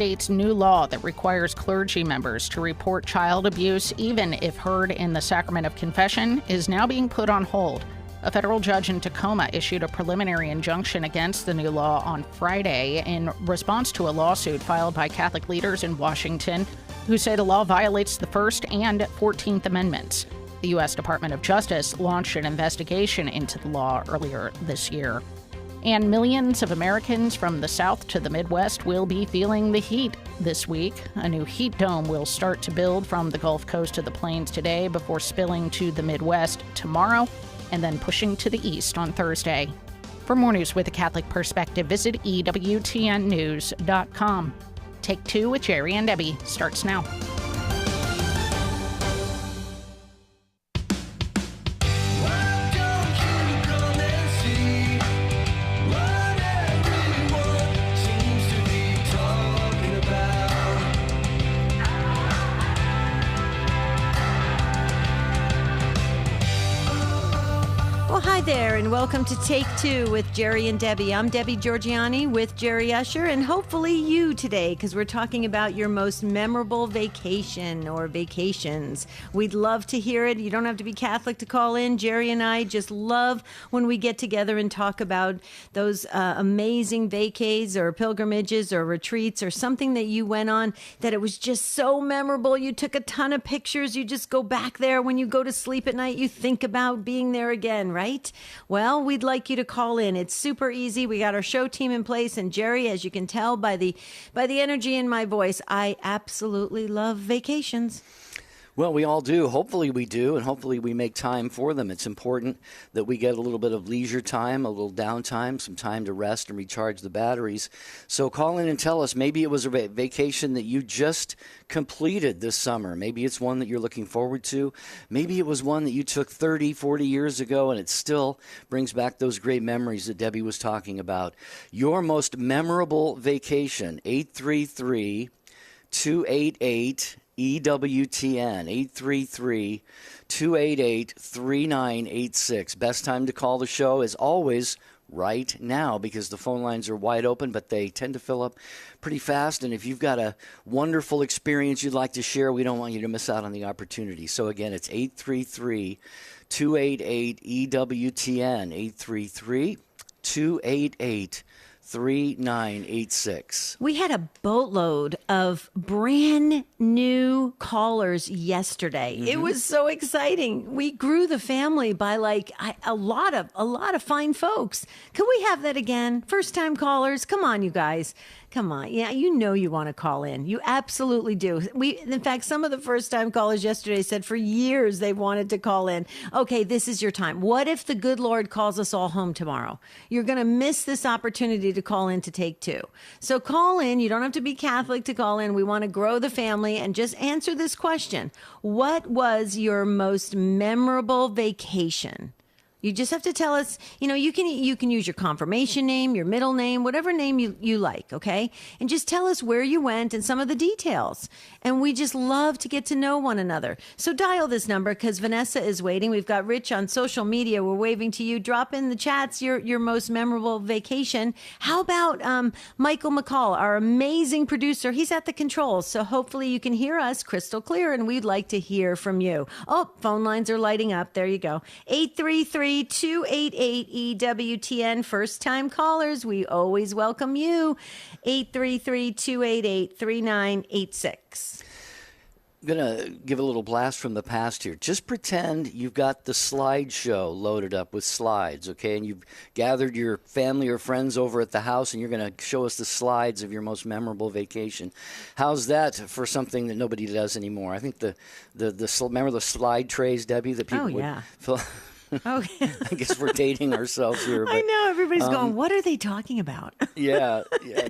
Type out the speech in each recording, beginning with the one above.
state's new law that requires clergy members to report child abuse even if heard in the sacrament of confession is now being put on hold. A federal judge in Tacoma issued a preliminary injunction against the new law on Friday in response to a lawsuit filed by Catholic leaders in Washington who say the law violates the First and 14th Amendments. The U.S. Department of Justice launched an investigation into the law earlier this year. And millions of Americans from the South to the Midwest will be feeling the heat this week. A new heat dome will start to build from the Gulf Coast to the plains today before spilling to the Midwest tomorrow and then pushing to the east on Thursday. For more news with a Catholic perspective, visit EWTNnews.com. Take Two with Jerry and Debbie starts now. Hi there, and welcome to Take Two with Jerry and Debbie. I'm Debbie Georgiani with Jerry Usher, and hopefully you today, because we're talking about your most memorable vacation or vacations. We'd love to hear it. You don't have to be Catholic to call in. Jerry and I just love when we get together and talk about those amazing vacays or pilgrimages or retreats or something that you went on that it was just so memorable. You took a ton of pictures. You just go back there. When you go to sleep at night, you think about being there again, right? Well, we'd like you to call in. It's super easy. We got our show team in place, and Jerry, as you can tell by the energy in my voice, I absolutely love vacations. Well, we all do. Hopefully we do, and hopefully we make time for them. It's important that we get a little bit of leisure time, a little downtime, some time to rest and recharge the batteries. So call in and tell us. Maybe it was a vacation that you just completed this summer. Maybe it's one that you're looking forward to. Maybe it was one that you took 30, 40 years ago, and it still brings back those great memories that Debbie was talking about. Your most memorable vacation, 833-288 EWTN, 833-288-3986. Best time to call the show is always right now because the phone lines are wide open, but they tend to fill up pretty fast. And if you've got a wonderful experience you'd like to share, we don't want you to miss out on the opportunity. So again, it's 833-288-EWTN, 833-288-3986. We had a boatload of brand new callers yesterday. Mm-hmm. It was so exciting. We grew the family by a lot of fine folks. Can we have that again? First time callers. Come on, you guys. Come on. Yeah, you know you want to call in. You absolutely do. In fact, some of the first-time callers yesterday said for years they wanted to call in. Okay, this is your time. What if the good Lord calls us all home tomorrow? You're going to miss this opportunity to call in to Take Two. So call in. You don't have to be Catholic to call in. We want to grow the family and just answer this question. What was your most memorable vacation? You just have to tell us, you can use your confirmation name, your middle name, whatever name you like, okay? And just tell us where you went and some of the details. And we just love to get to know one another. So dial this number because Vanessa is waiting. We've got Rich on social media. We're waving to you. Drop in the chats your most memorable vacation. How about Michael McCall, our amazing producer? He's at the controls, so hopefully you can hear us crystal clear, and we'd like to hear from you. Oh, phone lines are lighting up. There you go. 833-288-EWTN. First time callers, we always welcome you. 833-288-3986. I'm going to give a little blast from the past here. Just pretend you've got the slideshow loaded up with slides, okay? And you've gathered your family or friends over at the house, and you're going to show us the slides of your most memorable vacation. How's that for something that nobody does anymore? I think remember the slide trays, Debbie, that people would fill. Oh, I guess we're dating ourselves here. But, I know everybody's going, what are they talking about? yeah.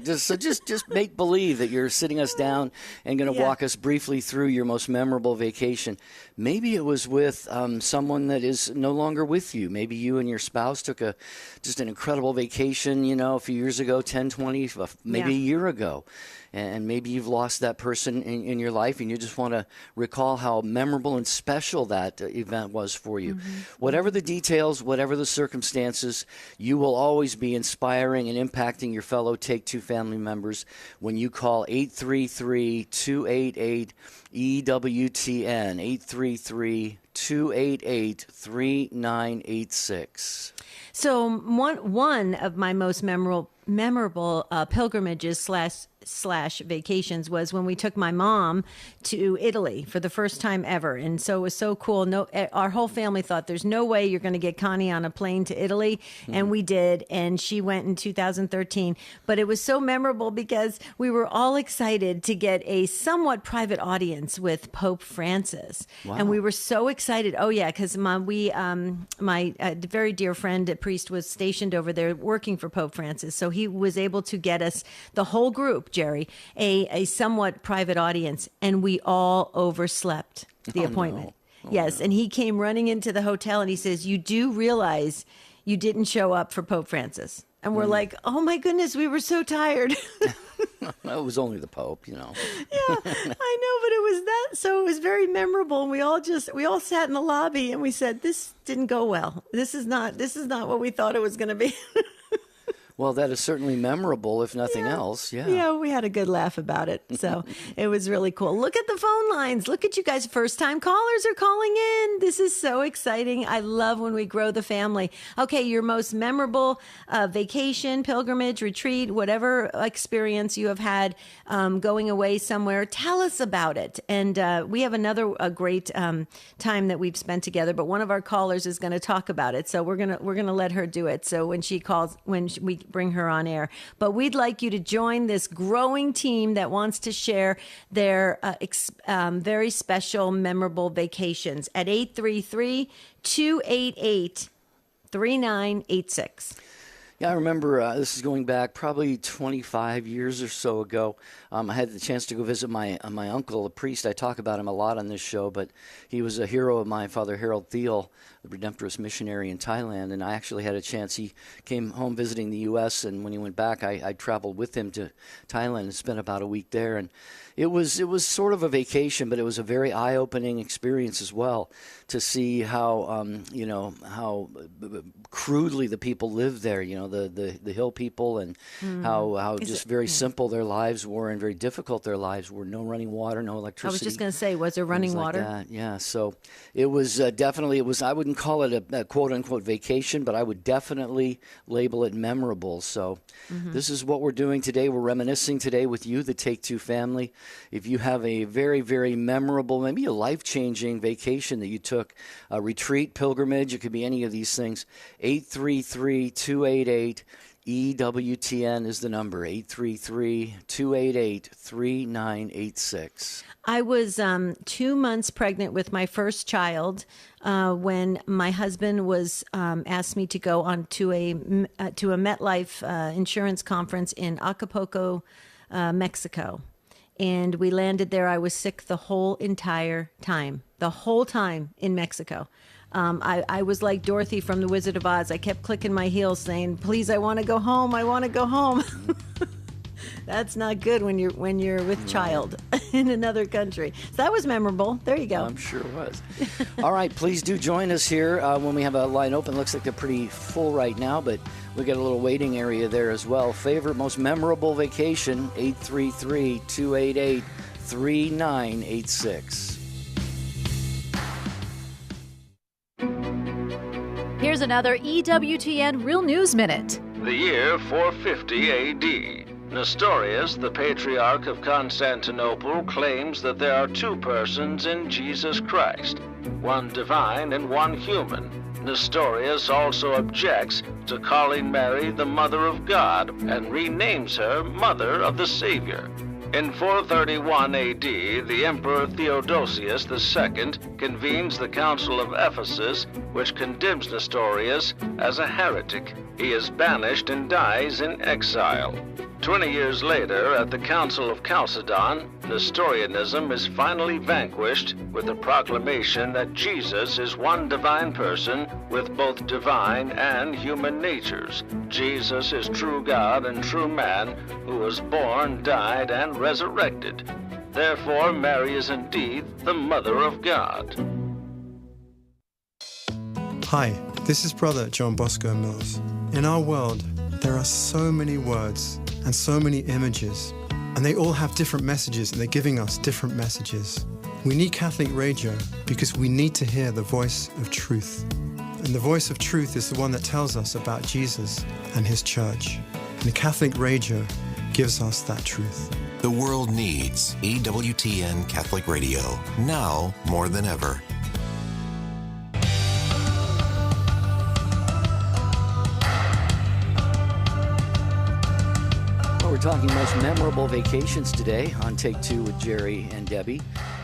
Just make believe that you're sitting us down and going to walk us briefly through your most memorable vacation. Maybe it was with someone that is no longer with you. Maybe you and your spouse took just an incredible vacation, a few years ago, 10, 20, maybe a year ago. and maybe you've lost that person in your life, and you just want to recall how memorable and special that event was for you. Whatever the details, whatever the circumstances, you will always be inspiring and impacting your fellow Take Two family members when you call 833-288-EWTN, 833-288-3986. So one of my most memorable pilgrimages slash vacations was when we took my mom to Italy for the first time ever. And so it was so cool. Our whole family thought there's no way you're going to get Connie on a plane to Italy. And we did. And she went in 2013. But it was so memorable because we were all excited to get a somewhat private audience with Pope Francis. Wow. And we were so excited. Oh, yeah, because my very dear friend, a priest, was stationed over there working for Pope Francis. So he was able to get us, the whole group, Jerry, a somewhat private audience, and we all overslept the appointment. No. Yes, and he came running into the hotel and he says, "You do realize you didn't show up for Pope Francis?" And we're like, "Oh my goodness, we were so tired." It was only the Pope, Yeah, I know, but it was that. So it was very memorable. And we all sat in the lobby and we said, "This didn't go well. This is not what we thought it was going to be." Well, that is certainly memorable, if nothing else. Yeah. Yeah, we had a good laugh about it. So it was really cool. Look at the phone lines. Look at you guys. First-time callers are calling in. This is so exciting. I love when we grow the family. Okay, your most memorable vacation, pilgrimage, retreat, whatever experience you have had going away somewhere, tell us about it. And we have another great time that we've spent together, but one of our callers is going to talk about it. So we're gonna let her do it. So when she calls, we bring her on air. But we'd like you to join this growing team that wants to share their very special, memorable vacations at 833-288-3986. Yeah, I remember this is going back probably 25 years or so ago. I had the chance to go visit my uncle, a priest. I talk about him a lot on this show, but he was a hero of mine, Father Harold Thiel, the Redemptorist missionary in Thailand. And I actually had a chance. He came home visiting the U.S., and when he went back, I traveled with him to Thailand and spent about a week there. And it was sort of a vacation, but it was a very eye-opening experience as well to see how how crudely the people lived there. The hill people, and how just very simple their lives were and very difficult their lives were. No running water, no electricity. I was just going to say, was there running water? Like that. Yeah, so it was definitely. I wouldn't call it a quote unquote vacation, but I would definitely label it memorable. So this is what we're doing today. We're reminiscing today with you, the Take Two family. If you have a very, very memorable, maybe a life-changing vacation that you took, a retreat, pilgrimage, it could be any of these things, 833-288-EWTN is the number, 833-288-3986. I was 2 months pregnant with my first child when my husband was asked me to go on to a MetLife insurance conference in Acapulco, Mexico. And we landed there. I was sick the whole entire time in Mexico. I was like Dorothy from The Wizard of Oz. I kept clicking my heels saying, "Please, I want to go home. I want to go home." That's not good when you're with child in another country. So that was memorable. There you go. I'm sure it was. All right, please do join us here when we have a line open. Looks like they're pretty full right now, but we got a little waiting area there as well. Favorite, most memorable vacation, 833-288-3986. Here's another EWTN Real News Minute. The year 450 A.D. Nestorius, the Patriarch of Constantinople, claims that there are two persons in Jesus Christ, one divine and one human. Nestorius also objects to calling Mary the Mother of God and renames her Mother of the Savior. In 431 A.D., the Emperor Theodosius II convenes the Council of Ephesus, which condemns Nestorius as a heretic. He is banished and dies in exile. 20 years later, at the Council of Chalcedon, Nestorianism is finally vanquished with the proclamation that Jesus is one divine person with both divine and human natures. Jesus is true God and true man who was born, died, and resurrected. Therefore, Mary is indeed the Mother of God. Hi, this is Brother John Bosco Mills. In our world, there are so many words and so many images, and they all have different messages, and they're giving us different messages. We need Catholic radio because we need to hear the voice of truth. And the voice of truth is the one that tells us about Jesus and his church. And Catholic radio gives us that truth. The world needs EWTN Catholic Radio, now more than ever. We're talking most memorable vacations today on Take Two with Jerry and Debbie.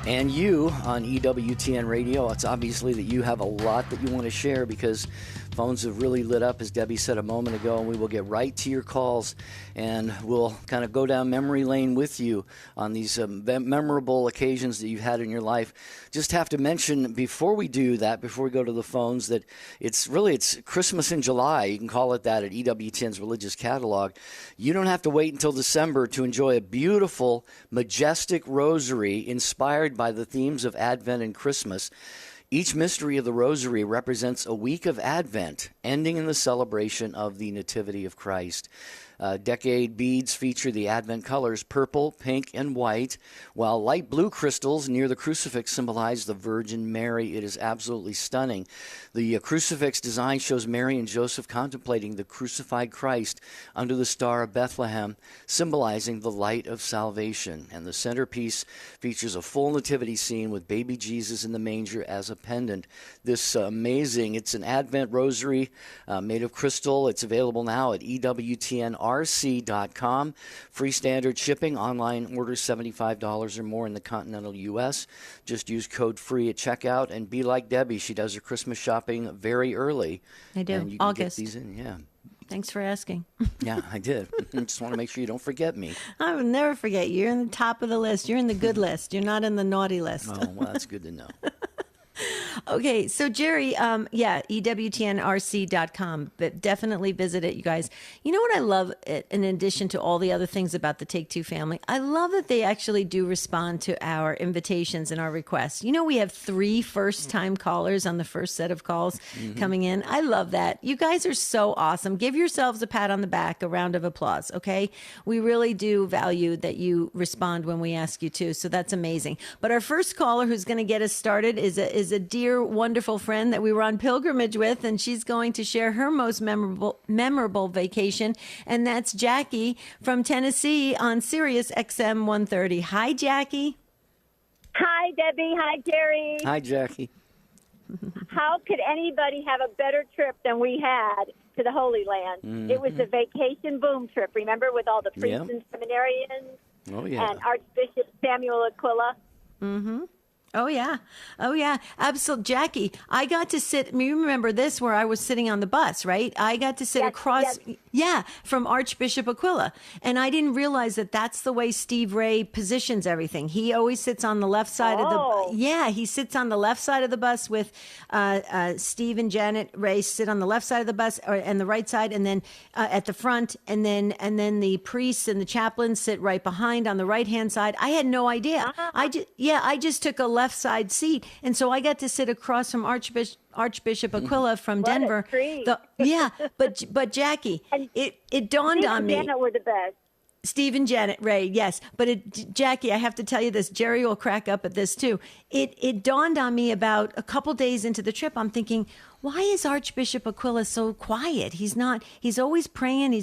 And you on EWTN Radio, it's obviously that you have a lot that you want to share because phones have really lit up, as Debbie said a moment ago, and we will get right to your calls and we'll kind of go down memory lane with you on these memorable occasions that you've had in your life. Just have to mention before we do that, before we go to the phones, that it's Christmas in July. You can call it that at EWTN's Religious Catalog. You don't have to wait until December to enjoy a beautiful, majestic rosary inspired by the themes of Advent and Christmas. Each mystery of the Rosary represents a week of Advent, ending in the celebration of the Nativity of Christ. Decade beads feature the Advent colors purple, pink, and white, while light blue crystals near the crucifix symbolize the Virgin Mary. It is absolutely stunning. The crucifix design shows Mary and Joseph contemplating the crucified Christ under the Star of Bethlehem, symbolizing the light of salvation. And the centerpiece features a full nativity scene with baby Jesus in the manger as a pendant. This amazing, it's an Advent rosary made of crystal. It's available now at EWTNRC.com. Free standard shipping. Online orders $75 or more in the continental U.S. Just use code FREE at checkout and be like Debbie. She does her Christmas shopping very early. I do. And you can August. Get these in. Yeah. Thanks for asking. Yeah, I did. I just want to make sure you don't forget me. I will never forget you. You're in the top of the list. You're in the good list. You're not in the naughty list. Oh, well, that's good to know. Okay, so Jerry, EWTNRC.com, but definitely visit it, you guys. You know what I love, in addition to all the other things about the Take Two family? I love that they actually do respond to our invitations and our requests. You know, we have 3 first-time callers on the first set of calls coming in. I love that. You guys are so awesome. Give yourselves a pat on the back, a round of applause, okay? We really do value that you respond when we ask you to, so that's amazing. But our first caller who's going to get us started is a dear, wonderful friend that we were on pilgrimage with, and she's going to share her most memorable vacation, and that's Jackie from Tennessee on Sirius XM 130. Hi, Jackie. Hi, Debbie. Hi, Jerry. Hi, Jackie. How could anybody have a better trip than we had to the Holy Land? Mm-hmm. It was the vacation boom trip, remember, with all the priests Yep. and seminarians and Archbishop Samuel Aquila. Mm-hmm. Oh, yeah. Oh, yeah. Absolutely. Jackie, I got to sit, you remember this, where I was sitting on the bus, right? I got to sit across, from Archbishop Aquila. And I didn't realize that that's the way Steve Ray positions everything. He always sits on the left side of the, he sits on the left side of the bus with Steve and Janet Ray sit on the left side of the bus and the right side, and then at the front, and then the priests and the chaplains sit right behind on the right-hand side. I had no idea. I just took a left side seat, and so I got to sit across from Archbishop Aquila from Denver. But Jackie, it dawned on me. Steve and Janet were the best. Steve and Janet Ray, yes. But Jackie, I have to tell you this. Jerry will crack up at this too. It dawned on me about a couple days into the trip. I'm thinking, why is Archbishop Aquila so quiet? He's always praying. He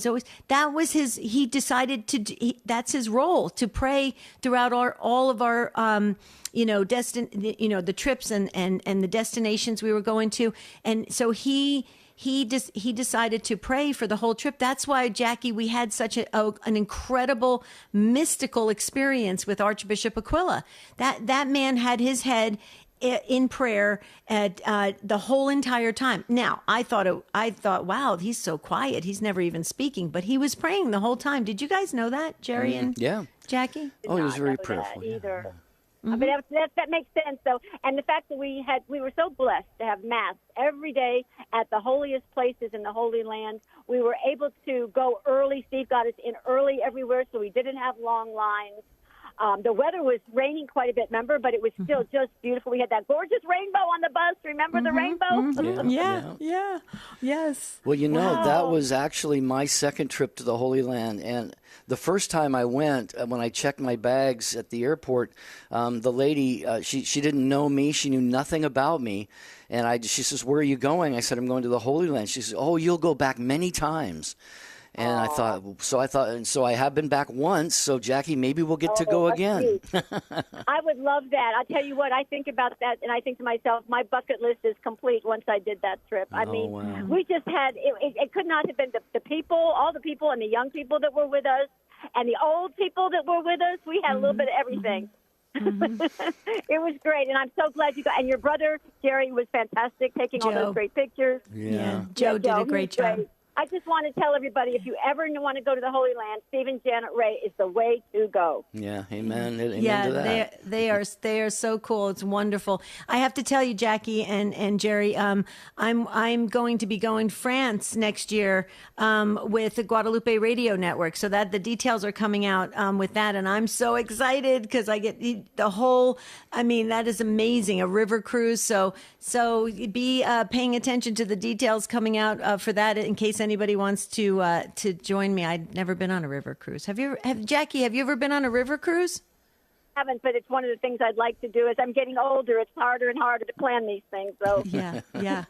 decided that's his role, to pray throughout all of our, the trips and the destinations we were going to. And so he decided to pray for the whole trip. That's why, Jackie, we had such an incredible mystical experience with Archbishop Aquila. That man had his head in prayer at the whole entire time. Now, I thought, wow, he's so quiet. He's never even speaking, but he was praying the whole time. Did you guys know that, Jerry and Jackie? Oh, he was very prayerful. Either. But that makes sense, though. And the fact that we were so blessed to have Mass every day at the holiest places in the Holy Land. We were able to go early. Steve got us in early everywhere, so we didn't have long lines. The weather was raining quite a bit, remember? But it was still just beautiful. We had that gorgeous rainbow on the bus. Remember the rainbow? Yes. Well, that was actually my second trip to the Holy Land. And the first time I went, when I checked my bags at the airport, the lady, she didn't know me. She knew nothing about me. And she says, "Where are you going?" I said, "I'm going to the Holy Land." She says, "Oh, you'll go back many times." And I thought, so I have been back once. So Jackie, maybe we'll get to go again. I would love that. I'll tell you what, I think about that, and I think to myself, my bucket list is complete once I did that trip. I mean, wow. we just had, it could not have been the people, all the people and the young people that were with us, and the old people that were with us. We had a little bit of everything. It was great, and I'm so glad you got. And your brother Jerry was fantastic, taking all those great pictures. Yeah. Joe did a great job. Great. I just want to tell everybody, if you ever want to go to the Holy Land, Steve and Janet Ray is the way to go. Yeah, amen. Amen yeah, to that. they are so cool. It's wonderful. I have to tell you, Jackie and Jerry, I'm going to be going to France next year with the Guadalupe Radio Network. So that the details are coming out with that, and I'm so excited because I get the whole. I mean, that is amazing. A river cruise. So be paying attention to the details coming out for that in case anybody wants to join me. I'd never been on a river cruise. Jackie, have you ever been on a river cruise? I haven't, but it's one of the things I'd like to do. As I'm getting older, it's harder and harder to plan these things. So yeah.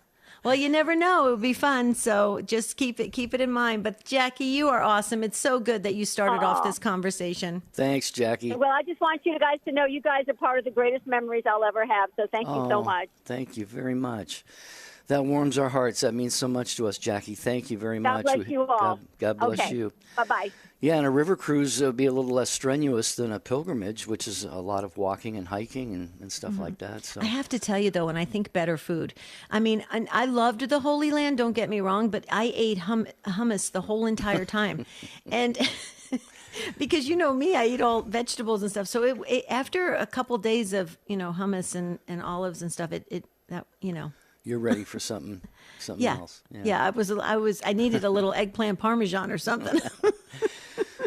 Well, you never know. It would be fun. So just keep it in mind. But Jackie, you are awesome. It's so good that you started off this conversation. Thanks, Jackie. Well, I just want you guys to know you guys are part of the greatest memories I'll ever have. So thank you so much. Thank you very much. That warms our hearts. That means so much to us, Jackie. Thank you very much. God bless you all. God bless you. Bye-bye. Yeah, and a river cruise would be a little less strenuous than a pilgrimage, which is a lot of walking and hiking and stuff like that. So I have to tell you, though, when I think better food, I mean, I loved the Holy Land, don't get me wrong, but I ate hummus the whole entire time. And because you know me, I eat all vegetables and stuff. So after a couple days of, hummus and olives and stuff, you're ready for something else. Yeah, I needed a little eggplant parmesan or something.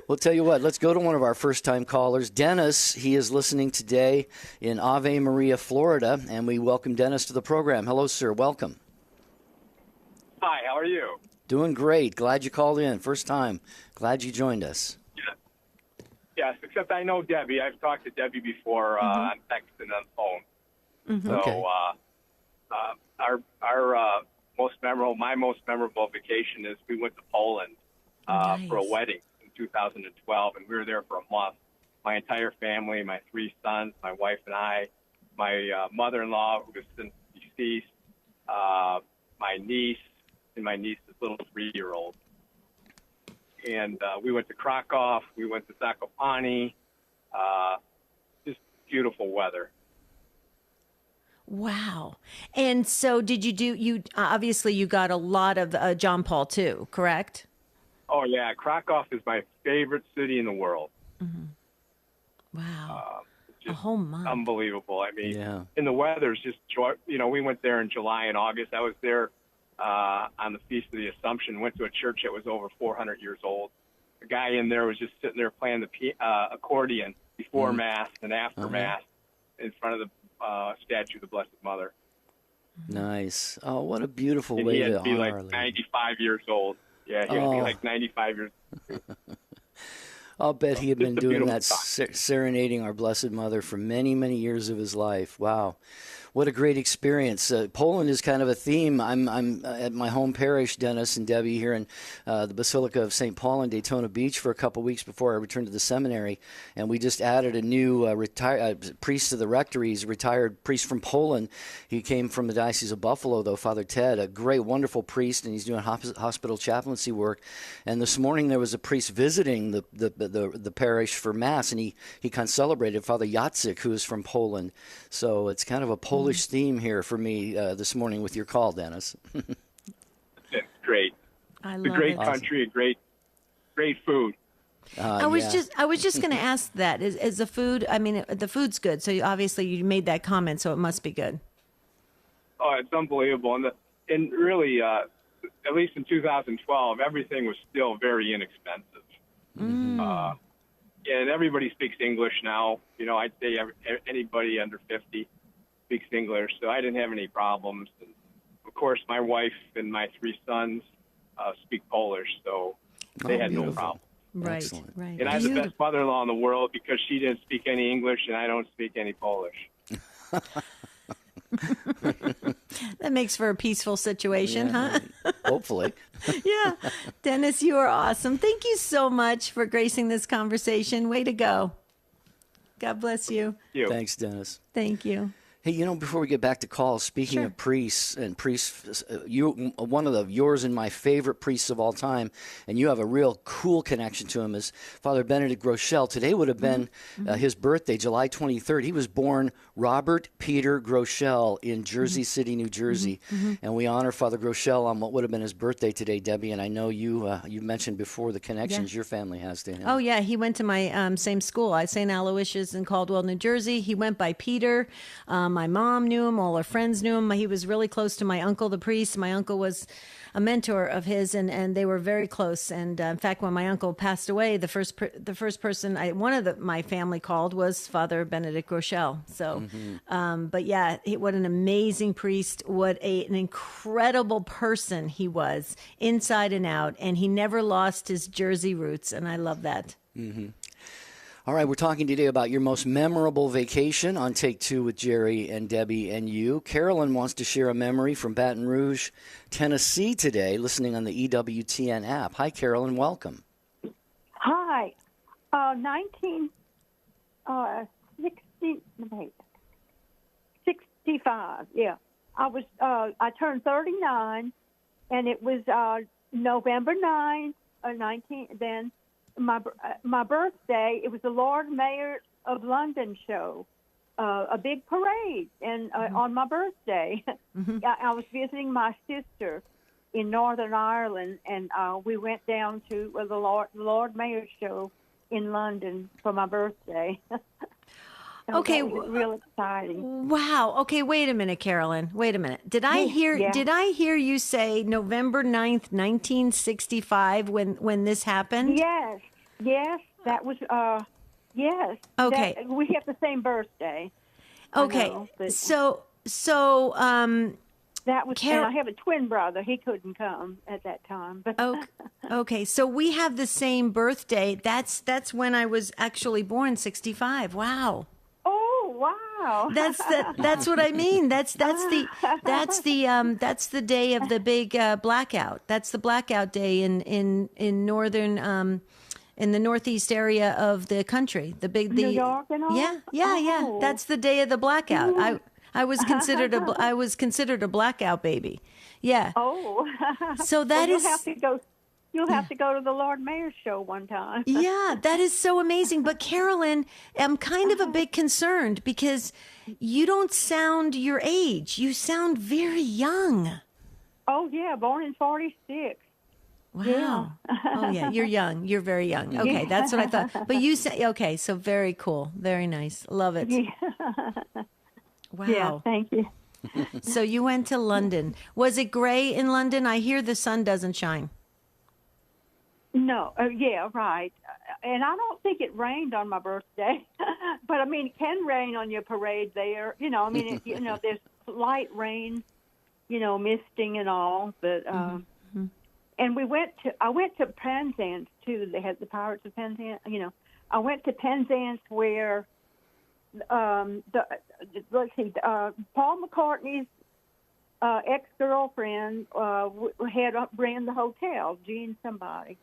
Well, tell you what, let's go to one of our first-time callers. Dennis, he is listening today in Ave Maria, Florida, and we welcome Dennis to the program. Hello, sir. Welcome. Hi, how are you? Doing great. Glad you called in. First time. Glad you joined us. Yes, except I know Debbie. I've talked to Debbie before on text and on phone. Mm-hmm. So Okay. our my most memorable vacation is we went to Poland for a wedding in 2012, and we were there for a month. My entire family, my 3 sons, my wife and I, my mother-in-law, who was since deceased, my niece, and my niece's little 3-year-old. And we went to Krakow, we went to Zakopane, just beautiful weather. Wow. And so did you obviously you got a lot of John Paul II, correct? Oh, yeah. Krakow is my favorite city in the world. Mm-hmm. Wow. Just a whole month. Unbelievable. I mean, and the weather's just, we went there in July and August. I was there on the Feast of the Assumption, went to a church that was over 400 years old. The guy in there was just sitting there playing the accordion before Mass and after Mass in front of the statue of the Blessed Mother. Nice. Oh, what a beautiful way he had to to be honor like 95 years old. Yeah, he had to be like 95 years old. I'll bet he had been doing that, time. serenading our Blessed Mother for many, many years of his life. Wow. What a great experience. Poland is kind of a theme. I'm at my home parish, Dennis and Debbie, here in the Basilica of St. Paul in Daytona Beach for a couple weeks before I returned to the seminary. And we just added a new priest to the rectory. He's a retired priest from Poland. He came from the Diocese of Buffalo, though, Father Ted, a great, wonderful priest, and he's doing hospital chaplaincy work. And this morning there was a priest visiting the parish for Mass, and he concelebrated Father Jacek, who is from Poland. So it's kind of a Polish Polish theme here for me this morning with your call, Dennis. It's great. I It's love a great it. country, a great food. I was just going to ask that. Is the food? I mean, the food's good. So obviously you made that comment, so it must be good. Oh, it's unbelievable. And really, at least in 2012, everything was still very inexpensive. And everybody speaks English now. You know, I'd say anybody under 50 speaks English, so I didn't have any problems. And of course, my wife and my 3 sons speak Polish, so they had no problem. Right, Excellent. right. And I have the best mother-in-law in the world because she didn't speak any English and I don't speak any Polish. That makes for a peaceful situation, huh? Hopefully. Yeah. Dennis, you are awesome. Thank you so much for gracing this conversation. Way to go. God bless you. Thanks, Dennis. Thank you. Hey, you know, before we get back to calls, speaking of priests, one of yours and my favorite priests of all time, and you have a real cool connection to him, is Father Benedict Groeschel. Today would have been his birthday, July 23rd. He was born Robert Peter Groeschel in Jersey City, New Jersey, and we honor Father Groeschel on what would have been his birthday today, Debbie. And I know you mentioned before the connections your family has to him. Oh yeah, he went to my same school, St. Aloysius in Caldwell, New Jersey. He went by Peter. My mom knew him. All our friends knew him. He was really close to my uncle, the priest. My uncle was a mentor of his, and they were very close. And in fact, when my uncle passed away, the first person my family called was Father Benedict Groeschel. So, but yeah, what an amazing priest! What an incredible person he was, inside and out. And he never lost his Jersey roots, and I love that. All right, we're talking today about your most memorable vacation on Take Two with Jerry and Debbie and you. Carolyn wants to share a memory from Baton Rouge, Tennessee today, listening on the EWTN app. Hi, Carolyn. Welcome. Hi. 1965. Yeah. I turned 39, and it was November 9, 19. Then my birthday. It was the Lord Mayor of London show, a big parade, and on my birthday, I was visiting my sister in Northern Ireland, and we went down to the Lord Mayor show in London for my birthday. Okay, it was real exciting. Wow. Okay, wait a minute, Carolyn. Wait a minute. Did I hear you say November 9th, 1965 when this happened? Yes, that was yes. Okay. We have the same birthday. Okay. So that was and I have a twin brother. He couldn't come at that time. But okay. So we have the same birthday. That's when I was actually born, 65. Wow. Wow. That's what I mean. That's the day of the big blackout. That's the blackout day in northern in the northeast area of the country. New York and all? Yeah. That's the day of the blackout. I was considered a blackout baby. Yeah. Oh. So that is. You'll have to go to the Lord Mayor's show one time. Yeah, that is so amazing. But Carolyn, I'm kind of a bit concerned because you don't sound your age. You sound very young. Oh, yeah, born in 46. Wow. Yeah. Oh, yeah, you're young. You're very young. Okay, that's what I thought. But you say, okay, so very cool. Very nice. Love it. Yeah. Wow. Yeah, thank you. So you went to London. Was it gray in London? I hear the sun doesn't shine. No, yeah, right. And I don't think it rained on my birthday, but I mean, it can rain on your parade there. You know, I mean, there's light rain, misting and all. But and I went to Penzance too. They had the Pirates of Penzance. I went to Penzance where Paul McCartney's ex-girlfriend ran the hotel, Jean somebody.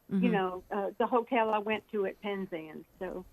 The hotel I went to at Penzance. So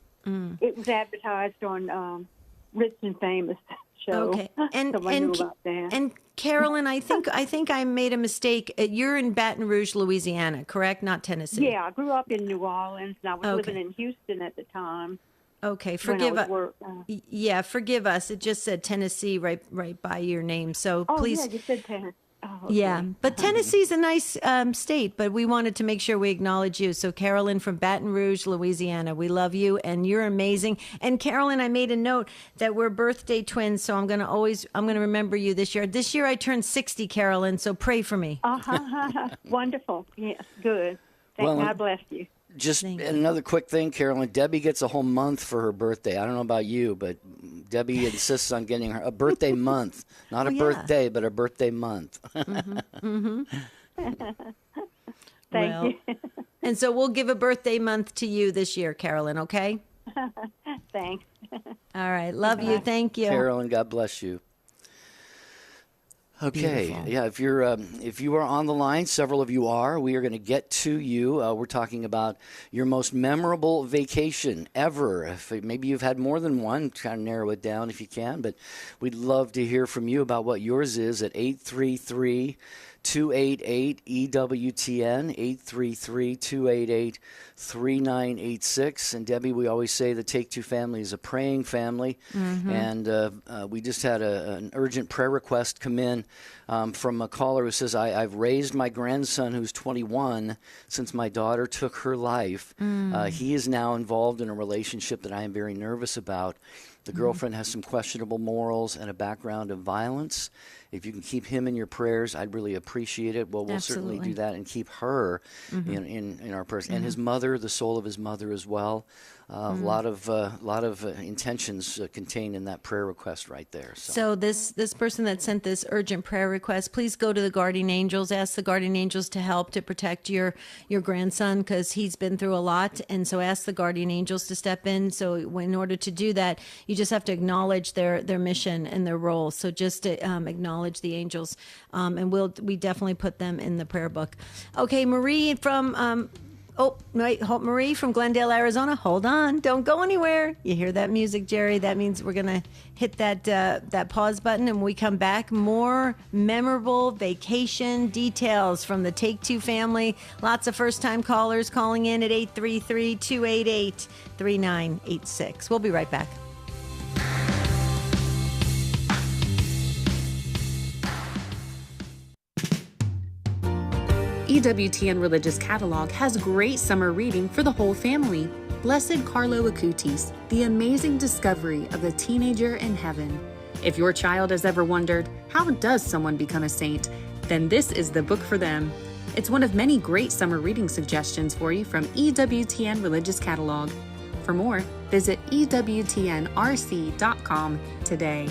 it was advertised on Rich and Famous show. Okay, and so I knew about that. And Carolyn, I think I made a mistake. You're in Baton Rouge, Louisiana, correct? Not Tennessee. Yeah, I grew up in New Orleans, and I was living in Houston at the time. Okay, forgive us. us. Yeah, forgive us. It just said Tennessee right by your name. So Oh, please. yeah, you said Tennessee. Oh, okay. Yeah, but Tennessee's a nice state, but we wanted to make sure we acknowledge you. So Carolyn from Baton Rouge, Louisiana, we love you and you're amazing. And Carolyn, I made a note that we're birthday twins, so I'm going to remember you this year. This year I turned 60, Carolyn, so pray for me. Wonderful. Yes, good. God bless you. Just another quick thing, Carolyn. Debbie gets a whole month for her birthday. I don't know about you, but Debbie insists on getting her a birthday month. Not a birthday, but a birthday month. Thank you. And so we'll give a birthday month to you this year, Carolyn, okay? Thanks. All right. Love you. Thank you. Carolyn, God bless you. Okay. Beautiful. Yeah, if you are on the line, several of you are. We are going to get to you. We're talking about your most memorable vacation ever. If maybe you've had more than one, try to narrow it down if you can. But we'd love to hear from you about what yours is at 833-288-EWTN, 833-288-3986. And Debbie, we always say the Take Two family is a praying family. And we just had an urgent prayer request come in from a caller who says, I've raised my grandson who's 21 since my daughter took her life. He is now involved in a relationship that I am very nervous about. The girlfriend has some questionable morals and a background of violence. If you can keep him in your prayers, I'd really appreciate it. Well, we'll certainly do that and keep her in our prayers. And his mother, the soul of his mother as well. A lot of intentions contained in that prayer request right there. So this person that sent this urgent prayer request, please go to the guardian angels. Ask the guardian angels to help to protect your grandson because he's been through a lot. And so ask the guardian angels to step in. So in order to do that, you just have to acknowledge their mission and their role. So just to acknowledge the angels, and we definitely put them in the prayer book. Okay, Marie from. Marie from Glendale, Arizona. Hold on. Don't go anywhere. You hear that music, Jerry? That means we're going to hit that pause button. And when we come back, more memorable vacation details from the Take Two family. Lots of first-time callers calling in at 833-288-3986. We'll be right back. EWTN Religious Catalog has great summer reading for the whole family. Blessed Carlo Acutis, The Amazing Discovery of the Teenager in Heaven. If your child has ever wondered, how does someone become a saint? Then this is the book for them. It's one of many great summer reading suggestions for you from EWTN Religious Catalog. For more, visit EWTNRC.com today.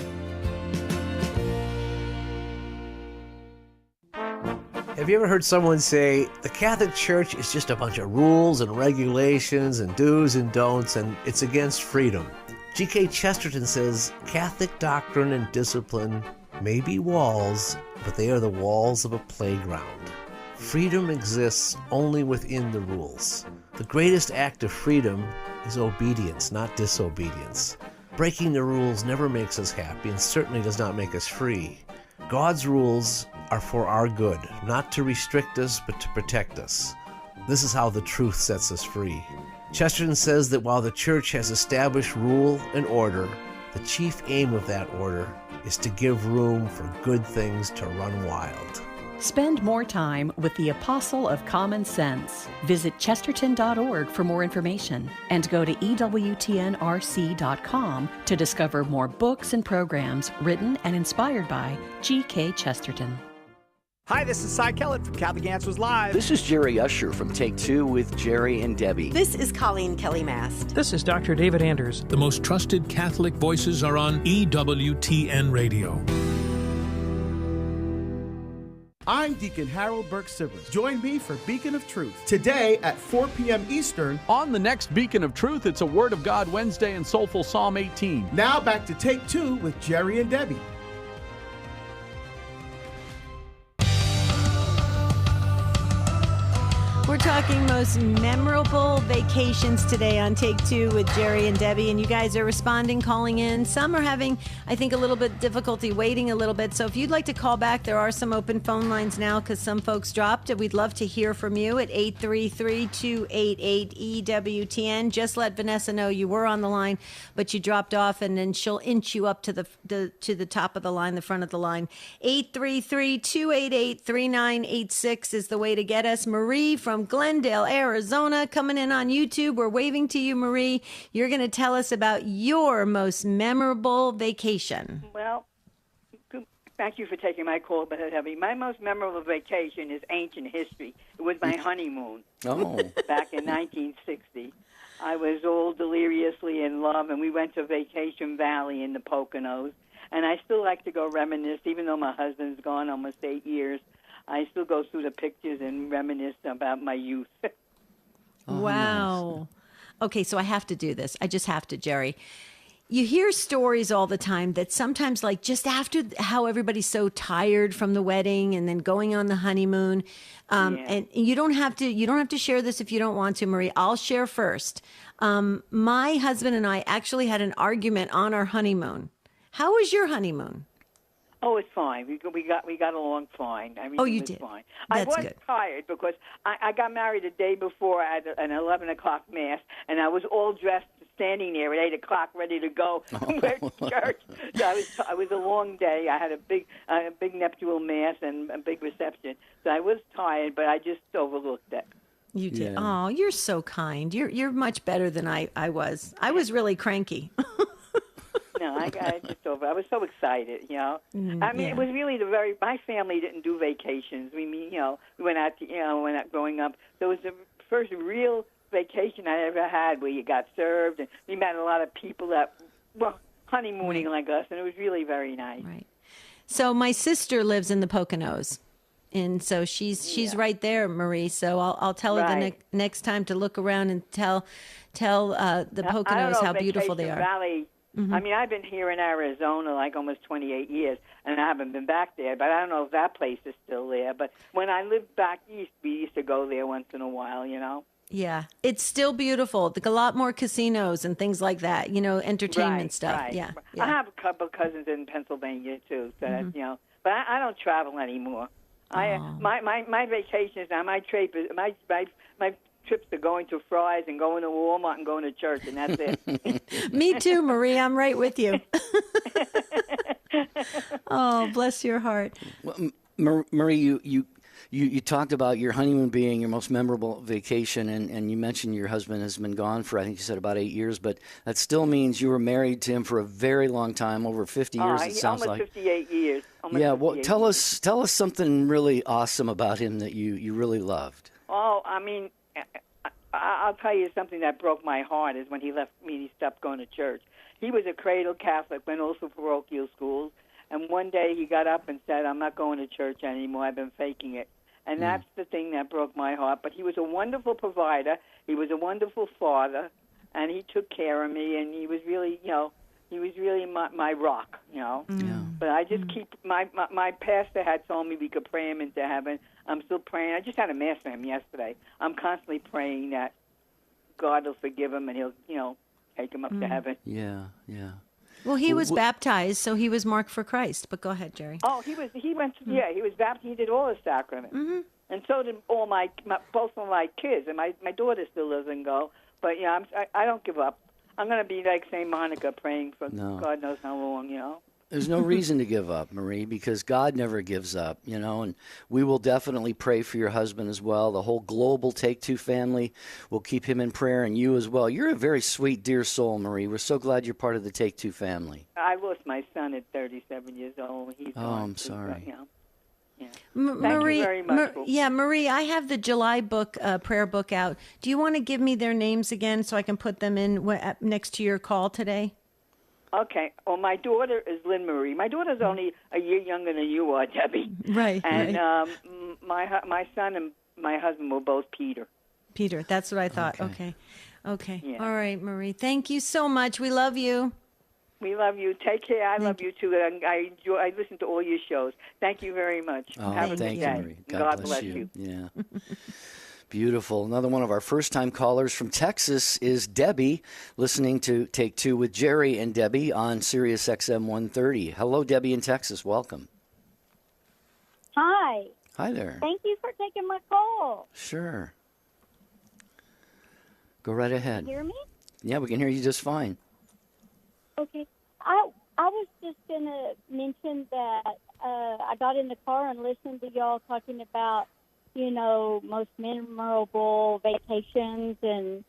Have you ever heard someone say, the Catholic Church is just a bunch of rules and regulations and do's and don'ts, and it's against freedom? G.K. Chesterton says, Catholic doctrine and discipline may be walls, but they are the walls of a playground. Freedom exists only within the rules. The greatest act of freedom is obedience, not disobedience. Breaking the rules never makes us happy and certainly does not make us free. God's rules are for our good, not to restrict us, but to protect us. This is how the truth sets us free. Chesterton says that while the Church has established rule and order, the chief aim of that order is to give room for good things to run wild. Spend more time with the Apostle of Common Sense. Visit chesterton.org for more information and go to EWTNRC.com to discover more books and programs written and inspired by G.K. Chesterton. Hi, this is Cy Kellett from Catholic Answers Live. This is Jerry Usher from Take Two with Jerry and Debbie. This is Colleen Kelly-Mast. This is Dr. David Anders. The most trusted Catholic voices are on EWTN Radio. I'm Deacon Harold Burke-Sibley. Join me for Beacon of Truth today at 4 p.m. Eastern. On the next Beacon of Truth, it's a Word of God Wednesday and Soulful Psalm 18. Now back to Take Two with Jerry and Debbie. We're talking most memorable vacations today on Take Two with Jerry and Debbie, and you guys are responding, calling in. Some are having, I think, a little bit difficulty waiting a little bit. So if you'd like to call back, there are some open phone lines now because some folks dropped. We'd love to hear from you at 833-288-EWTN. Just let Vanessa know you were on the line, but you dropped off, and then she'll inch you up to the top of the line, the front of the line. 833-288-3986 is the way to get us. Marie from Glendale, Arizona, coming in on YouTube. We're waving to you, Marie. You're going to tell us about your most memorable vacation. Well, thank you for taking my call, but Heavy. My most memorable vacation is ancient history. It was my honeymoon. Oh. Back in 1960. I was all deliriously in love, and we went to Vacation Valley in the Poconos. And I still like to go reminisce, even though my husband's gone almost 8 years. I still go through the pictures and reminisce about my youth. Wow. Nice. Okay, so I have to do this. I just have to, Jerry. You hear stories all the time that sometimes, like just after how everybody's so tired from the wedding and then going on the honeymoon, and you don't have to share this if you don't want to, Marie. I'll share first. My husband and I actually had an argument on our honeymoon. How was your honeymoon? Oh, it's fine. We got along fine. I mean, oh, you was did. Fine. That's I was good. tired because I got married the day before at an 11 o'clock mass, and I was all dressed, standing there at 8 o'clock, ready to go to church. So I was a long day. I had a big nuptial mass and a big reception. So I was tired, but I just overlooked it. You did. Yeah. Oh, you're so kind. You're much better than I was. I was really cranky. No, I just over. I was so excited, you know. I mean, it was really my family didn't do vacations. We went out growing up. So it was the first real vacation I ever had where you got served, and we met a lot of people that were honeymooning like us, and it was really very nice. Right. So my sister lives in the Poconos. And so she's right there, Marie. So I'll tell her the next time to look around and tell the Poconos how beautiful they are. Valley, mm-hmm. I mean, I've been here in Arizona like almost 28 years, and I haven't been back there. But I don't know if that place is still there. But when I lived back east, we used to go there once in a while, you know. Yeah, it's still beautiful. A lot more casinos and things like that, you know, entertainment stuff. Right. Yeah. I have a couple of cousins in Pennsylvania, too, so that's, you know. But I don't travel anymore. My vacations now, my trips are going to Fry's and going to Walmart and going to church, and that's it. Me too, Marie. I'm right with you. Oh, bless your heart. Well, Marie, you talked about your honeymoon being your most memorable vacation, and you mentioned your husband has been gone for, I think you said, about 8 years, but that still means you were married to him for a very long time, over 50 years, it sounds almost like. 58 years. Well, tell us something really awesome about him that you really loved. Oh, I mean, I'll tell you something that broke my heart is when he left me and he stopped going to church. He was a cradle Catholic, went also parochial schools, and one day he got up and said, I'm not going to church anymore, I've been faking it. And that's the thing that broke my heart. But he was a wonderful provider, he was a wonderful father, and he took care of me, and he was really, you know, my rock, you know. Yeah. But I just keep, my pastor had told me we could pray him into heaven. I'm still praying. I just had a mass for him yesterday. I'm constantly praying that God will forgive him and he'll, you know, take him up to heaven. Yeah. Well, he was baptized, so he was marked for Christ. But go ahead, Jerry. Oh, he was baptized. He did all the sacraments. Mm-hmm. And so did both of my kids. And my daughter still doesn't go. But, you know, I don't give up. I'm going to be like St. Monica praying for God knows how long, you know. There's no reason to give up, Marie, because God never gives up, you know, and we will definitely pray for your husband as well. The whole global Take Two family will keep him in prayer, and you as well. You're a very sweet, dear soul, Marie. We're so glad you're part of the Take Two family. I lost my son at 37 years old. I'm sorry. You know. Yeah. Marie, Thank you very much. Marie, I have the July book, prayer book out. Do you want to give me their names again so I can put them in next to your call today? Okay. Well, my daughter is Lynn Marie. My daughter's only a year younger than you are, Debbie. Right. And my son and my husband were both Peter. Peter, that's what I thought. Okay. Yeah. All right, Marie. Thank you so much. We love you. We love you. Take care. I love you too. And I listen to all your shows. Thank you very much. Oh, Have a thank good day. you, Marie. God bless you. Yeah. Beautiful. Another one of our first-time callers from Texas is Debbie, listening to Take Two with Jerry and Debbie on Sirius XM 130. Hello, Debbie in Texas. Welcome. Hi. Hi there. Thank you for taking my call. Sure. Go right ahead. Can you hear me? Yeah, we can hear you just fine. Okay. I was just going to mention that I got in the car and listened to y'all talking about, most memorable vacations and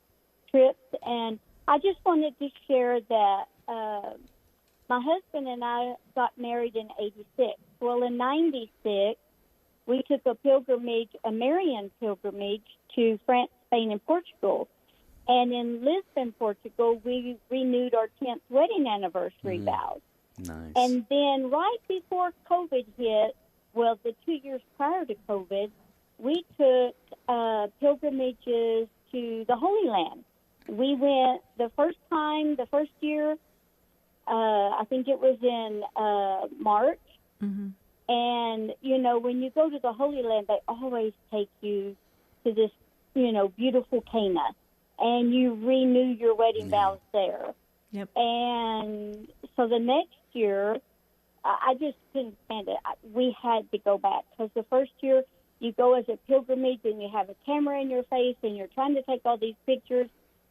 trips. And I just wanted to share that my husband and I got married in 86. Well, in 96, we took a Marian pilgrimage to France, Spain, and Portugal. And in Lisbon, Portugal, we renewed our 10th wedding anniversary vows. Nice. And then right before COVID hit, well, the 2 years prior to COVID, we took pilgrimages to the Holy Land. We went the first year, I think it was in March. Mm-hmm. And, when you go to the Holy Land, they always take you to this, beautiful Cana. And you renew your wedding vows there. Yep. And so the next year, I just couldn't stand it. We had to go back because the first year you go as a pilgrimage and you have a camera in your face and you're trying to take all these pictures.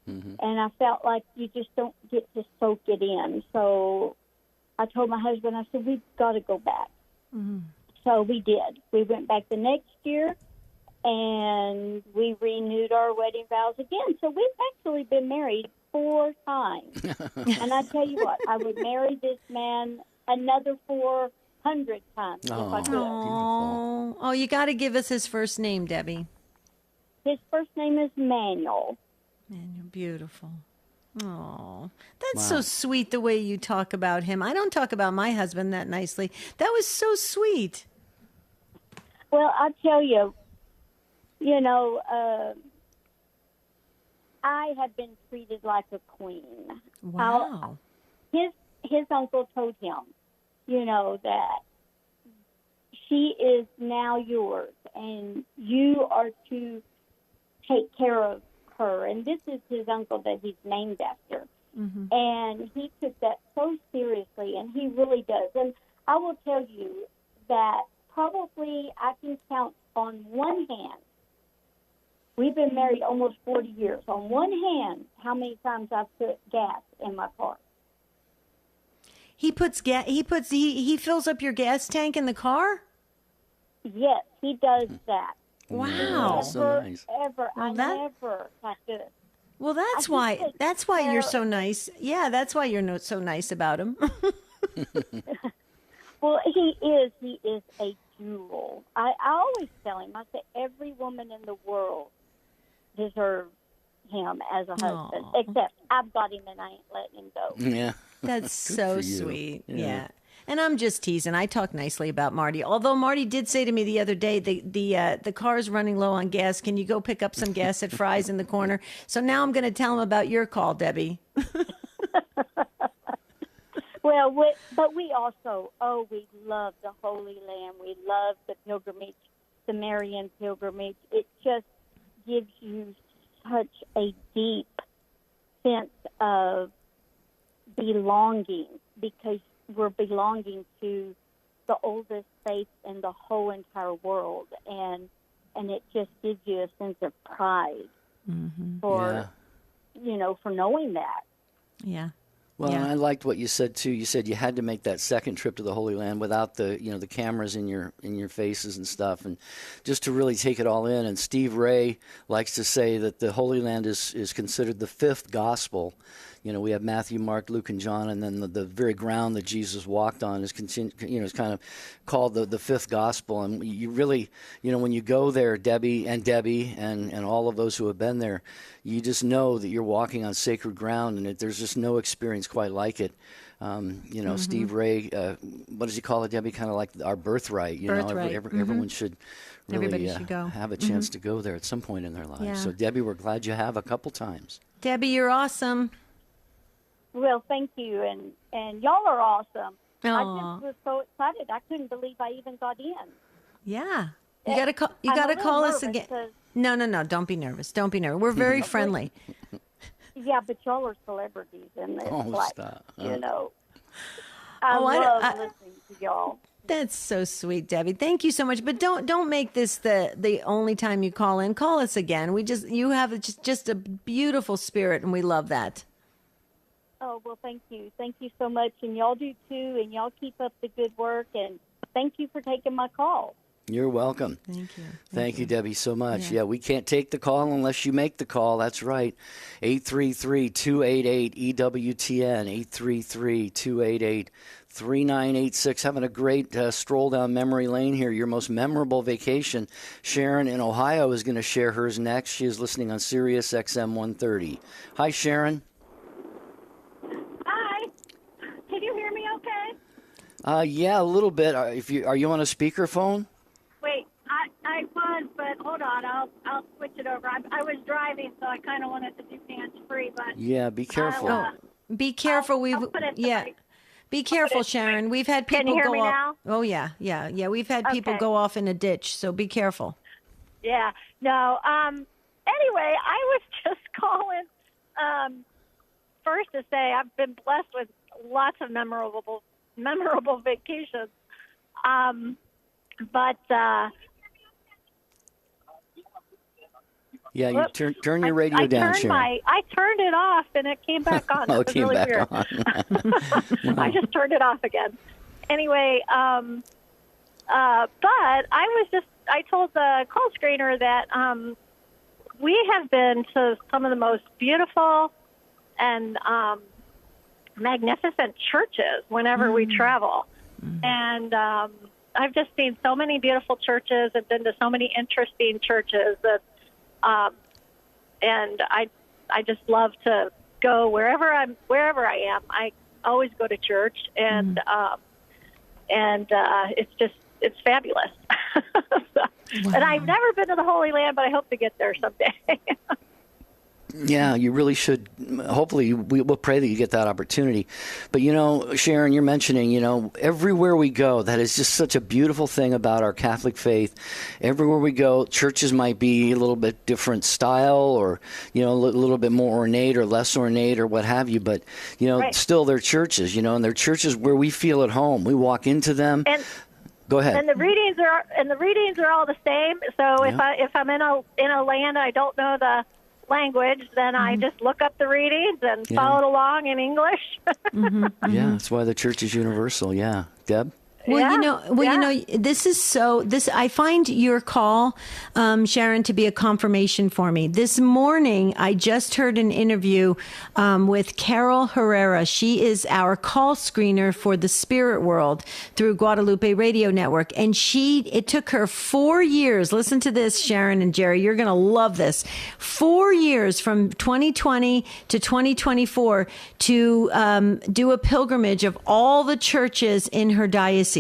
Mm-hmm. And I felt like you just don't get to soak it in. So I told my husband, I said, we've got to go back. Mm-hmm. So we did. We went back the next year. And we renewed our wedding vows again. So we've actually been married 4 times. And I tell you what, I would marry this man another 400 times if I could. Oh, you got to give us his first name, Debbie. His first name is Manuel. Manuel, beautiful. Oh, that's so sweet the way you talk about him. I don't talk about my husband that nicely. That was so sweet. Well, I'll tell you, I have been treated like a queen. Wow. His uncle told him, that she is now yours, and you are to take care of her. And this is his uncle that he's named after. Mm-hmm. And he took that so seriously, and he really does. And I will tell you that probably I can count on one hand. We've been married almost 40 years. On one hand, how many times I've put gas in my car. He puts gas. He fills up your gas tank in the car. Yes, he does that. Wow. That's so nice. Never. Never have to. Well, that's why you're so nice. Yeah, that's why you're so nice about him. Well, he is a jewel. I always tell him, I say, every woman in the world deserves him as a husband, except I've got him and I ain't letting him go. Yeah. That's so sweet. Yeah. And I'm just teasing. I talk nicely about Marty. Although Marty did say to me the other day, the car's running low on gas. Can you go pick up some gas at Fry's in the corner? So now I'm going to tell him about your call, Debbie. Well, but we also, we love the Holy Land. We love the pilgrimage, the Marian pilgrimage. It just gives you such a deep sense of belonging because we're belonging to the oldest faith in the whole entire world, and it just gives you a sense of pride for for knowing that. Yeah. Well, and I liked what you said too. You said you had to make that second trip to the Holy Land without the the cameras in your faces and stuff, and just to really take it all in. And Steve Ray likes to say that the Holy Land is considered the fifth gospel. We have Matthew, Mark, Luke, and John, and then the very ground that Jesus walked on is is kind of called the fifth gospel. And you really, when you go there, Debbie and all of those who have been there, you just know that you're walking on sacred ground, and there's just no experience quite like it. Steve Ray, what does he call it, Debbie? Kind of like our birthright. Everyone should really should go. Have a chance to go there at some point in their lives. Yeah. So, Debbie, we're glad you have a couple times. Debbie, you're awesome. Well, thank you, and y'all are awesome. Aww. I just was so excited. I couldn't believe I even got in. Yeah. You gotta call. You I'm gotta a little call us nervous again. 'cause- No. Don't be nervous. Don't be nervous. We're very friendly. Yeah, but y'all are celebrities, and it's Oh, like, stop. you know, I Oh, love I- listening to y'all. That's so sweet, Debbie. Thank you so much. But don't make this the only time you call in. Call us again. You have just a beautiful spirit, and we love that. Oh, well, thank you. Thank you so much, and y'all do too, and y'all keep up the good work, and thank you for taking my call. You're welcome. Thank you. Thank you, Debbie, so much. Yeah, we can't take the call unless you make the call. That's right. 833-288-EWTN, 833-288-3986. Having a great stroll down memory lane here. Your most memorable vacation. Sharon in Ohio is going to share hers next. She is listening on Sirius XM 130. Hi, Sharon. Hi. Can you hear me okay? Yeah, a little bit. Are you on a speakerphone? Wait, I was, but hold on. I'll switch it over. I was driving, so I kind of wanted to do hands-free, but... Yeah, be careful. Be careful. Be careful, Sharon. We've had people Can you hear go me off. now? Oh yeah. We've had people Okay. go off in a ditch, so be careful. Yeah. No. Anyway, I was just calling first to say I've been blessed with lots of memorable vacations. But Yeah, you turn your radio down, Sharon. I turned it off and it came back on. Oh, It it was came really back weird. on. I just turned it off again. Anyway, but I told the call screener that we have been to some of the most beautiful and magnificent churches whenever we travel. And I've just seen so many beautiful churches and been to so many interesting churches that, and I just love to go wherever I am. I always go to church, and it's fabulous. And I've never been to the Holy Land, but I hope to get there someday. Yeah, you really should. Hopefully, we'll pray that you get that opportunity. But, Sharon, you're mentioning, everywhere we go, that is just such a beautiful thing about our Catholic faith. Everywhere we go, churches might be a little bit different style or, a little bit more ornate or less ornate or what have you. But, Right. still they're churches, and they're churches where we feel at home. We walk into them. Go ahead. And the readings are all the same. So if I'm in a land I don't know the language, then I just look up the readings and follow along in English. Yeah, that's why the church is universal. Yeah. Deb? Well, this is I find your call, Sharon, to be a confirmation for me. This morning, I just heard an interview with Carol Herrera. She is our call screener for the Spirit World through Guadalupe Radio Network. And it took her 4 years. Listen to this, Sharon and Jerry. You're going to love this. 4 years from 2020 to 2024 to do a pilgrimage of all the churches in her diocese.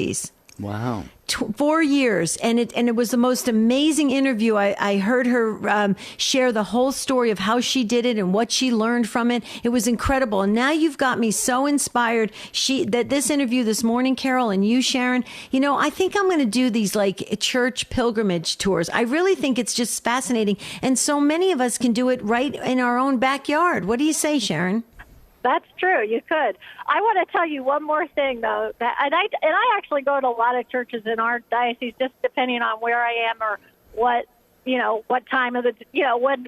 Wow. 4 years. And it was the most amazing interview. I heard her share the whole story of how she did it and what she learned from it. It was incredible. And now you've got me so inspired. This interview this morning, Carol, and you, Sharon, I think I'm going to do these like church pilgrimage tours. I really think it's just fascinating. And so many of us can do it right in our own backyard. What do you say, Sharon? That's true. You could. I want to tell you one more thing, though. And I actually go to a lot of churches in our diocese, just depending on where I am or what time of the,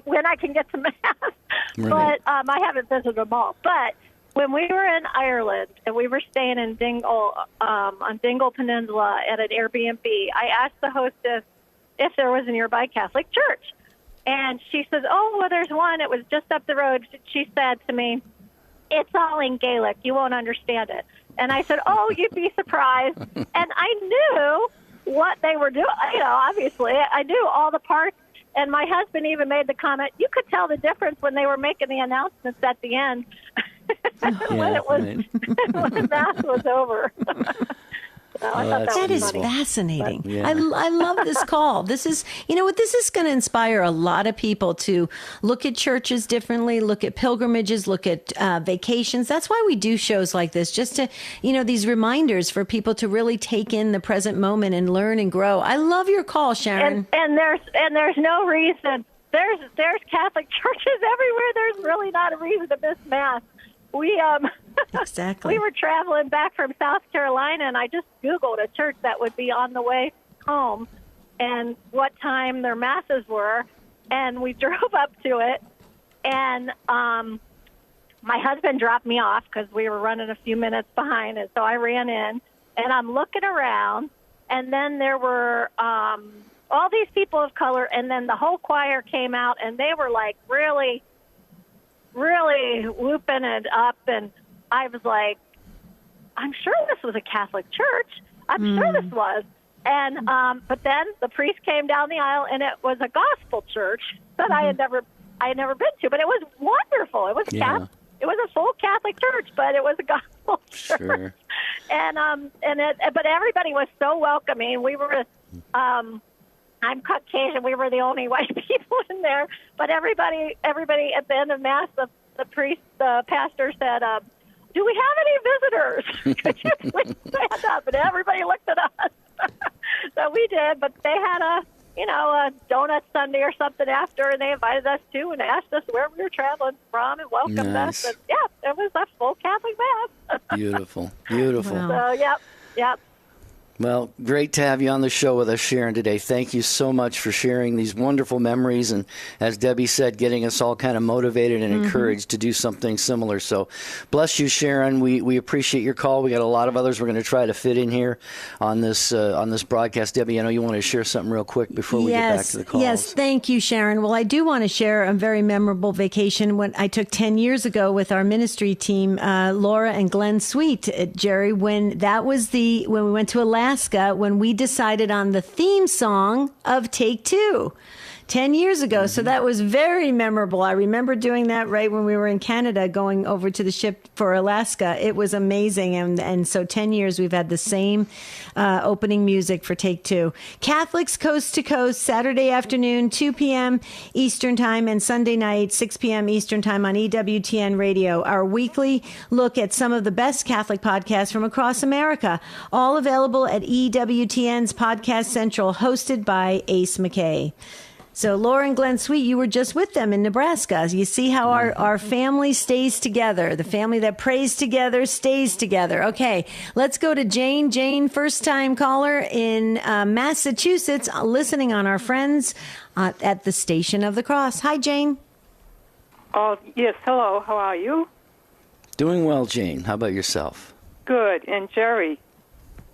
when I can get to mass. Right. But I haven't visited them all. But when we were in Ireland and we were staying in Dingle, on Dingle Peninsula at an Airbnb, I asked the hostess if there was a nearby Catholic church, and she says, "Oh, well, there's one. It was just up the road." She said to me, "It's all in Gaelic. You won't understand it." And I said, "Oh, you'd be surprised." And I knew what they were doing. Obviously, I knew all the parts. And my husband even made the comment, you could tell the difference when they were making the announcements at the end when Mass was over. So I thought that is funny. fascinating. But, yeah. I love this call. This is, you know what, this is going to inspire a lot of people to look at churches differently, look at pilgrimages, look at vacations. That's why we do shows like this, just to, you know, these reminders for people to really take in the present moment and learn and grow. I love your call, Sharon. And there's no reason. There's Catholic churches everywhere. There's really not a reason to miss Mass. Exactly. We were traveling back from South Carolina, and I just Googled a church that would be on the way home and what time their masses were, and we drove up to it, and my husband dropped me off because we were running a few minutes behind, and so I ran in, and I'm looking around, and then there were all these people of color, and then the whole choir came out, and they were like really whooping it up, and I was like, I'm sure this was a Catholic church. I'm sure this was. And but then the priest came down the aisle, and it was a gospel church that I had never been to, but it was wonderful. It was it was a full Catholic church, but it was a gospel church. Sure. But everybody was so welcoming. We were I'm Caucasian. We were the only white people in there, but everybody at the end of Mass, the pastor said, "Do we have any visitors? Could you please stand up?" And everybody looked at us. So we did, but they had a donut Sunday or something after, and they invited us too and asked us where we were traveling from and welcomed us. And yeah, it was a full Catholic Mass. Beautiful. So yep. Well, great to have you on the show with us, Sharon, today. Thank you so much for sharing these wonderful memories and, as Debbie said, getting us all kind of motivated and encouraged to do something similar. So bless you, Sharon. We appreciate your call. We got a lot of others we're going to try to fit in here on this broadcast. Debbie, I know you want to share something real quick before we get back to the calls. Yes, thank you, Sharon. Well, I do want to share a very memorable vacation when I took 10 years ago with our ministry team, Laura and Glenn Sweet, Jerry, when we went to Alaska, when we decided on the theme song of Take Two 10 years ago. So that was very memorable. I remember doing that right when we were in Canada, going over to the ship for Alaska. It was amazing. And so 10 years we've had the same opening music for Take Two. Catholics Coast to Coast, Saturday afternoon, 2 p.m. Eastern Time, and Sunday night, 6 p.m. Eastern Time on EWTN Radio. Our weekly look at some of the best Catholic podcasts from across America, all available at EWTN's Podcast Central, hosted by Ace McKay. So Laura and Glenn Sweet, you were just with them in Nebraska. You see how our family stays together. The family that prays together stays together. Okay, let's go to Jane. Jane, first-time caller in Massachusetts, listening on our friends at the Station of the Cross. Hi, Jane. Oh, yes. Hello. How are you? Doing well, Jane. How about yourself? Good. And Jerry,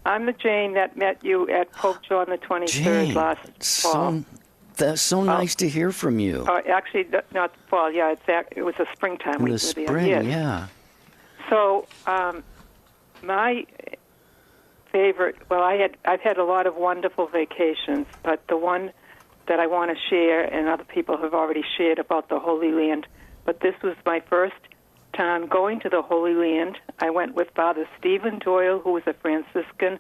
I'm the Jane that met you at Pope John the 23rd Jane, last fall. That's so nice to hear from you. Actually, not fall. Yeah, it was a springtime. In the spring, yeah. So, my favorite. Well, I've had a lot of wonderful vacations, but the one that I want to share, and other people have already shared about the Holy Land. But this was my first time going to the Holy Land. I went with Father Stephen Doyle, who was a Franciscan,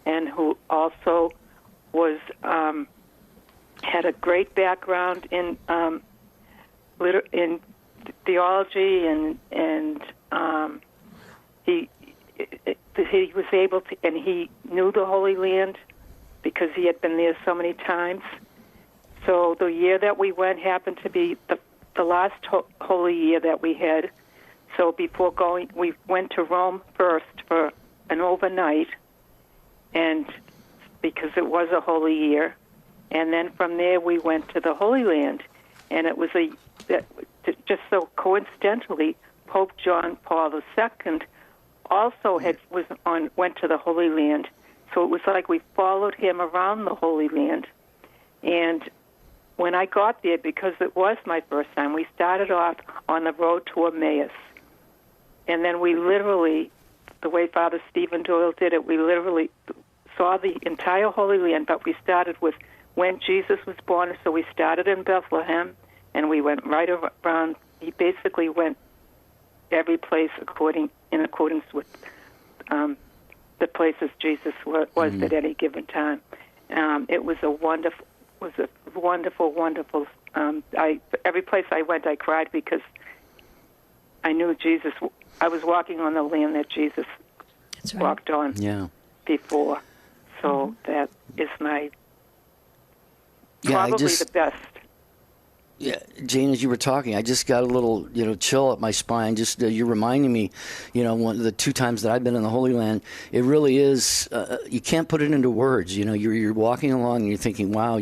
and who also was. Had a great background in theology, and he was able to, and he knew the Holy Land because he had been there so many times. So the year that we went happened to be the last holy year that we had. So before going, we went to Rome first for an overnight, and because it was a holy year. And then from there, we went to the Holy Land, and it was just so coincidentally, Pope John Paul II also went to the Holy Land, so it was like we followed him around the Holy Land. And when I got there, because it was my first time, we started off on the road to Emmaus, and then we literally, the way Father Stephen Doyle did it, we literally saw the entire Holy Land, but we started with when Jesus was born, so we started in Bethlehem, and we went right around. He basically went every place in accordance with the places Jesus was at any given time. It was a wonderful, wonderful. Every place I went, I cried because I knew Jesus. I was walking on the land that Jesus walked on before. So that is my probably the best. Yeah, Jane, as you were talking, I just got a little, chill up my spine. Just you're reminding me, one of the 2 times that I've been in the Holy Land. It really is. You can't put it into words. You're walking along and you're thinking, wow,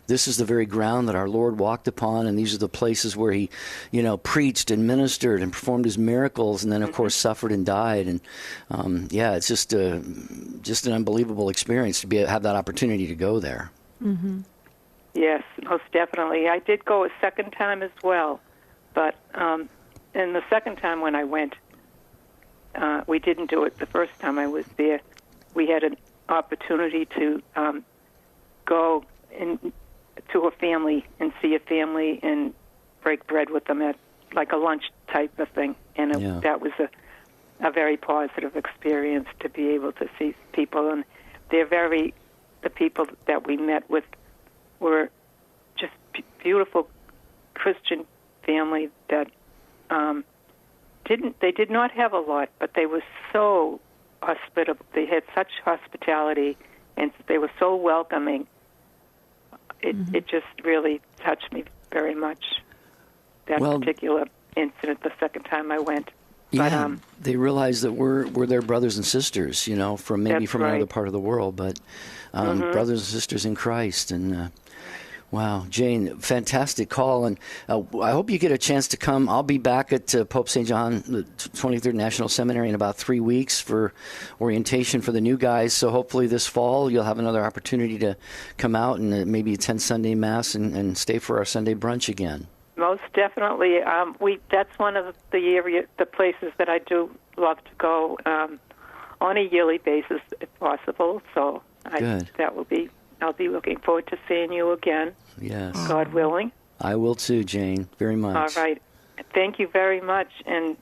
this is the very ground that our Lord walked upon, and these are the places where He, preached and ministered and performed His miracles, and then of course suffered and died. And it's just an unbelievable experience to have that opportunity to go there. Mm-hmm. Yes, most definitely. I did go a second time as well, but and the second time when I went, we didn't do it the first time I was there. We had an opportunity to go to a family and see a family and break bread with them at like a lunch type of thing, and that was a very positive experience to be able to see people, and the people that we met with were just beautiful Christian family that did not have a lot, but they were so hospitable. They had such hospitality, and they were so welcoming. It just really touched me very much. That particular incident, the second time I went. Yeah, but, they realize that we're their brothers and sisters, from another part of the world, but brothers and sisters in Christ. And wow, Jane, fantastic call. And I hope you get a chance to come. I'll be back at Pope St. John, the 23rd National Seminary, in about 3 weeks for orientation for the new guys. So hopefully this fall you'll have another opportunity to come out and maybe attend Sunday Mass and stay for our Sunday brunch again. Most definitely. That's one of the places that I do love to go on a yearly basis, if possible. So I'll be looking forward to seeing you again. Yes. God willing. I will too, Jane. Very much. All right. Thank you very much, and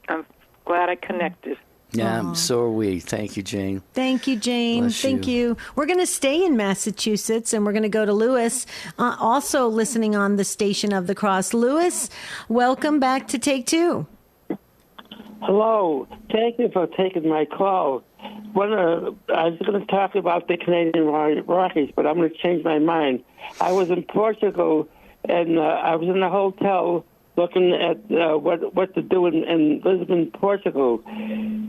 I'm glad I connected. Yeah, so are we. Thank you, Jane. Thank you, Jane. Thank you. We're going to stay in Massachusetts, and we're going to go to Lewis, also listening on the Station of the Cross. Lewis, welcome back to Take Two. Hello. Thank you for taking my call. I was going to talk about the Canadian Rockies, but I'm going to change my mind. I was in Portugal, and I was in a hotel looking at what to do in Lisbon, Portugal.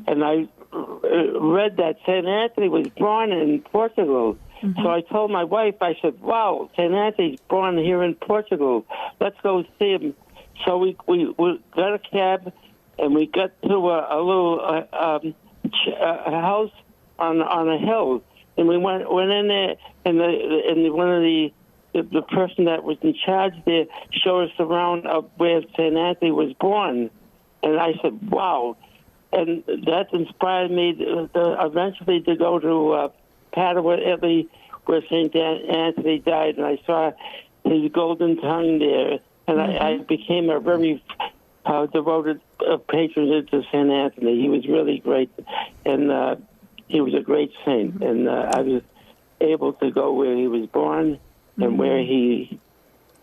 And I read that St. Anthony was born in Portugal. Mm-hmm. So I told my wife, I said, wow, St. Anthony's born here in Portugal. Let's go see him. So we got a cab, and we got to a little a house on a hill. And we went in there, and one of the person that was in charge there showed us around where St. Anthony was born. And I said, wow. And that inspired me eventually to go to Padua, Italy, where St. Anthony died. And I saw his golden tongue there. And I became a very devoted patron to St. Anthony. He was really great. And he was a great saint. And I was able to go where he was born and where he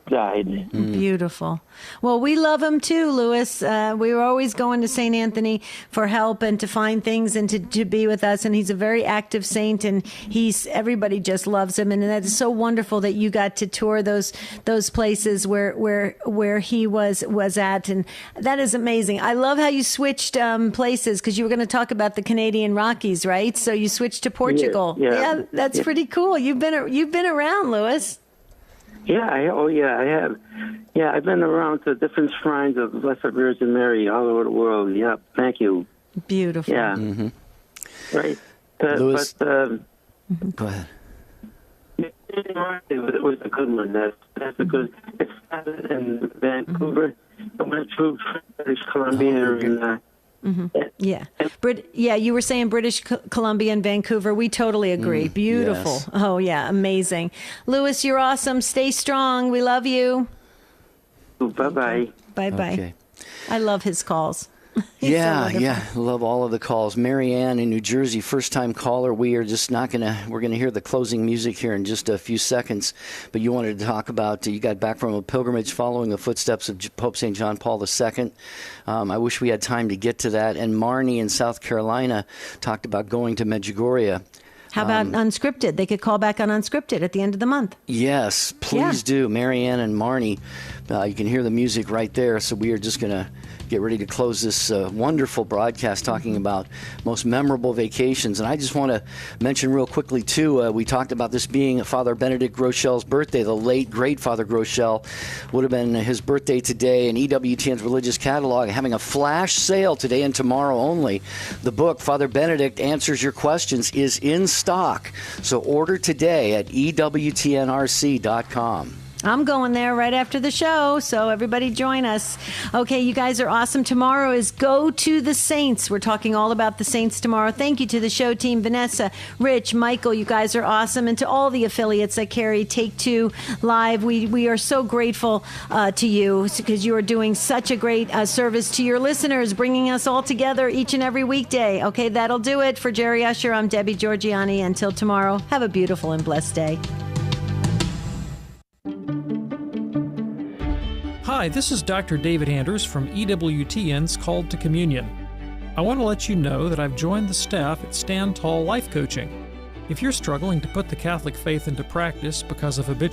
died. Beautiful. Well, we love him too, Lewis. We were always going to St. Anthony for help and to find things and to be with us. And he's a very active saint, and everybody just loves him. And that is so wonderful that you got to tour those places where he was at. And that is amazing. I love how you switched places, because you were going to talk about the Canadian Rockies, right? So you switched to Portugal. Yeah, that's pretty cool. You've been around, Lewis. Yeah, I have. Yeah, I've been around to different shrines of the Blessed Virgin Mary all over the world. Yeah, thank you. Beautiful. Yeah. Mm-hmm. Right. Louis, go ahead. It was a good one. That's a good. It started in Vancouver. I went through British Columbia and. Yeah. You were saying British Columbia and Vancouver. We totally agree. Beautiful. Yes. Oh, yeah. Amazing. Lewis, you're awesome. Stay strong. We love you. Bye-bye. Bye-bye. Okay. I love his calls. Yeah. Love all of the calls. Mary Ann in New Jersey, first-time caller. We're going to hear the closing music here in just a few seconds. But you wanted to talk about, you got back from a pilgrimage following the footsteps of Pope St. John Paul II. I wish we had time to get to that. And Marnie in South Carolina talked about going to Medjugorje. How about Unscripted? They could call back on Unscripted at the end of the month. Yes, please do. Marianne and Marnie, you can hear the music right there. So we are just going to get ready to close this wonderful broadcast talking about most memorable vacations. And I just want to mention real quickly, too, we talked about this being Father Benedict Grochel's birthday. The late, great Father Groeschel would have been his birthday today. And EWTN's Religious Catalog having a flash sale today and tomorrow only. The book, Father Benedict Answers Your Questions, is in stock. So order today at EWTNRC.com. I'm going there right after the show, so everybody join us. Okay, you guys are awesome. Tomorrow is Go to the Saints. We're talking all about the Saints tomorrow. Thank you to the show team, Vanessa, Rich, Michael. You guys are awesome. And to all the affiliates that carry Take Two Live, we are so grateful to you because you are doing such a great service to your listeners, bringing us all together each and every weekday. Okay, that'll do it. For Jerry Usher, I'm Debbie Georgiani. Until tomorrow, have a beautiful and blessed day. Hi, this is Dr. David Anders from EWTN's Called to Communion. I want to let you know that I've joined the staff at Stand Tall Life Coaching. If you're struggling to put the Catholic faith into practice because of habitual